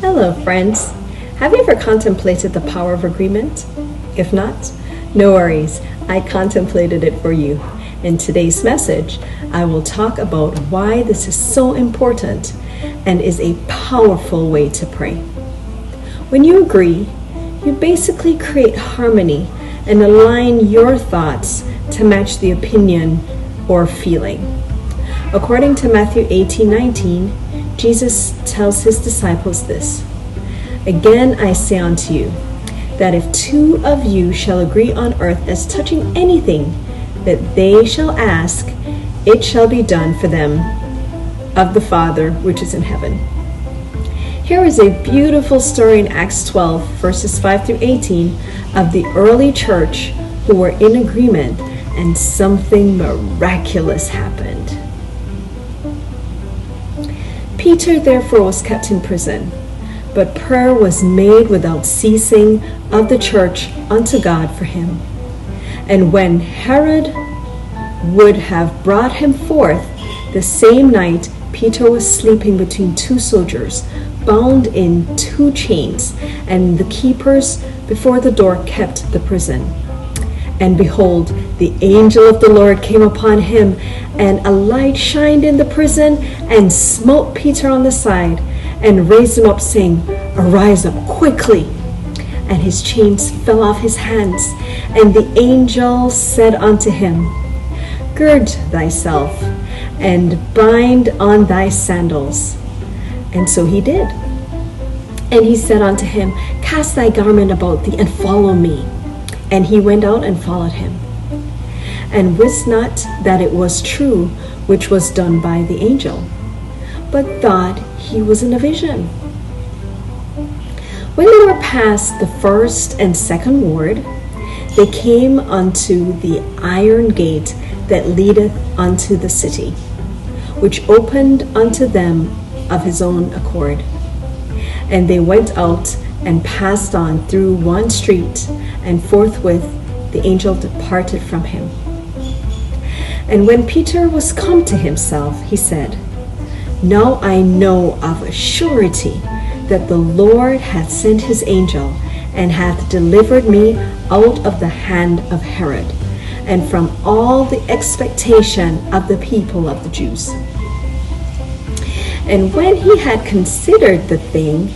Hello, friends. Have you ever contemplated the power of agreement? If not, no worries. I contemplated it for you. In today's message, I will talk about why this is so important and is a powerful way to pray. When you agree, you basically create harmony and align your thoughts to match the opinion or feeling. According to Matthew 18:19, Jesus tells his disciples this: "Again I say unto you, that if two of you shall agree on earth as touching anything that they shall ask, it shall be done for them of the Father which is in heaven." Here is a beautiful story in Acts 12, verses 5 through 18, of the early church who were in agreement and something miraculous happened. Peter therefore was kept in prison, but prayer was made without ceasing of the church unto God for him. And when Herod would have brought him forth, the same night Peter was sleeping between two soldiers, bound in two chains, and the keepers before the door kept the prison. And behold, the angel of the Lord came upon him, and a light shined in the prison, and smote Peter on the side, and raised him up, saying, "Arise up quickly." And his chains fell off his hands. And the angel said unto him, "Gird thyself, and bind on thy sandals." And so he did. And he said unto him, "Cast thy garment about thee, and follow me." And he went out and followed him, and wist not that it was true which was done by the angel, but thought he was in a vision. When they were past the first and second ward, they came unto the iron gate that leadeth unto the city, which opened unto them of his own accord. And they went out and passed on through one street, and forthwith the angel departed from him. And when Peter was come to himself, he said, "Now I know of a surety that the Lord hath sent his angel, and hath delivered me out of the hand of Herod, and from all the expectation of the people of the Jews." And when he had considered the thing,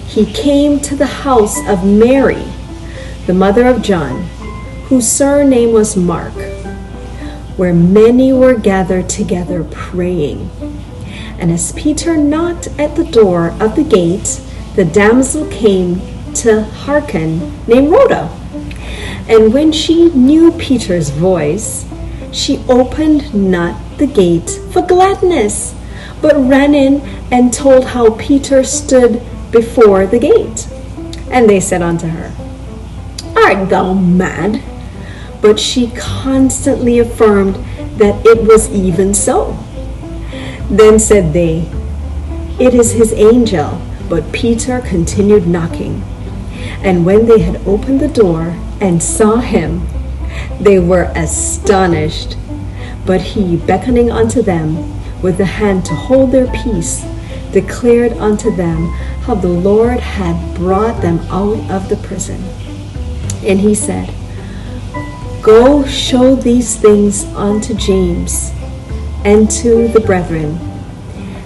he came to the house of Mary, the mother of John, whose surname was Mark, where many were gathered together praying. And as Peter knocked at the door of the gate, the damsel came to hearken, named Rhoda. And when she knew Peter's voice, she opened not the gate for gladness, but ran in and told how Peter stood before the gate. And they said unto her, "Art thou mad?" But she constantly affirmed that it was even so. Then said they, "It is his angel." But Peter continued knocking. And when they had opened the door and saw him, they were astonished. But he, beckoning unto them with the hand to hold their peace, declared unto them how the Lord had brought them out of the prison. And he said, "Go show these things unto James and to the brethren."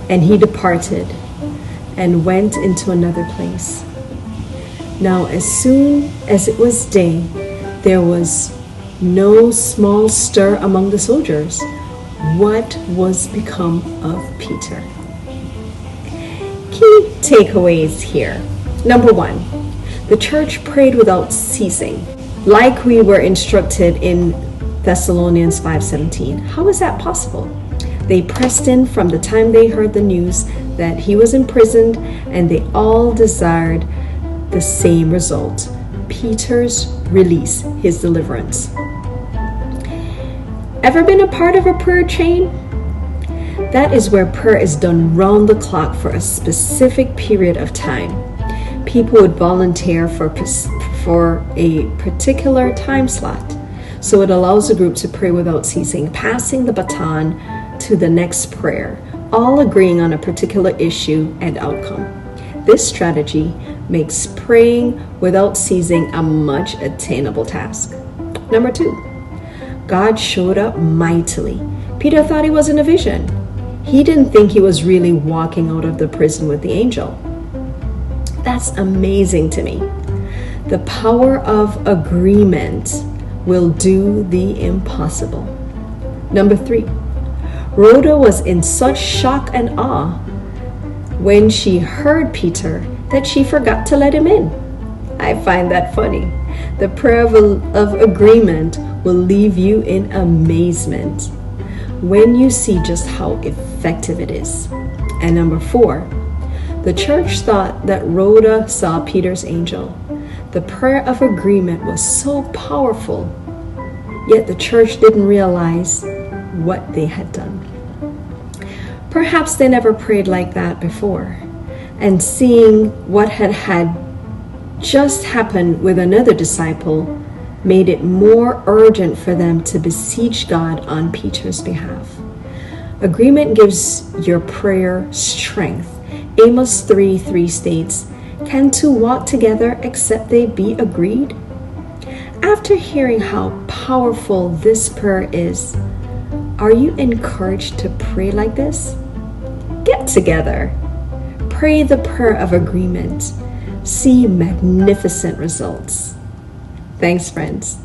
And he departed and went into another place. Now as soon as it was day, there was no small stir among the soldiers, what was become of Peter. Key takeaways here. Number one, the church prayed without ceasing, like we were instructed in Thessalonians 5:17. How is that possible? They pressed in from the time they heard the news that he was imprisoned, and they all desired the same result: Peter's release, his deliverance. Ever been a part of a prayer chain? That is where prayer is done round the clock for a specific period of time. People would volunteer for a particular time slot, so it allows a group to pray without ceasing, passing the baton to the next prayer, all agreeing on a particular issue and outcome. this strategy makes praying without ceasing a much attainable task. Number 2, God showed up mightily. Peter thought he was in a vision. He didn't think he was really walking out of the prison with the angel. That's amazing to me. The power of agreement will do the impossible. Number 3, Rhoda was in such shock and awe when she heard Peter that she forgot to let him in. I find that funny. The prayer of agreement will leave you in amazement when you see just how effective it is. And number 4, the church thought that Rhoda saw Peter's angel. The prayer of agreement was so powerful, yet the church didn't realize what they had done. Perhaps they never prayed like that before, and seeing what had just happened with another disciple made it more urgent for them to beseech God on Peter's behalf. Agreement gives your prayer strength. Amos 3:3 states, "Can two walk together except they be agreed?" After hearing how powerful this prayer is, are you encouraged to pray like this? Get together. Pray the prayer of agreement. See magnificent results. Thanks, friends.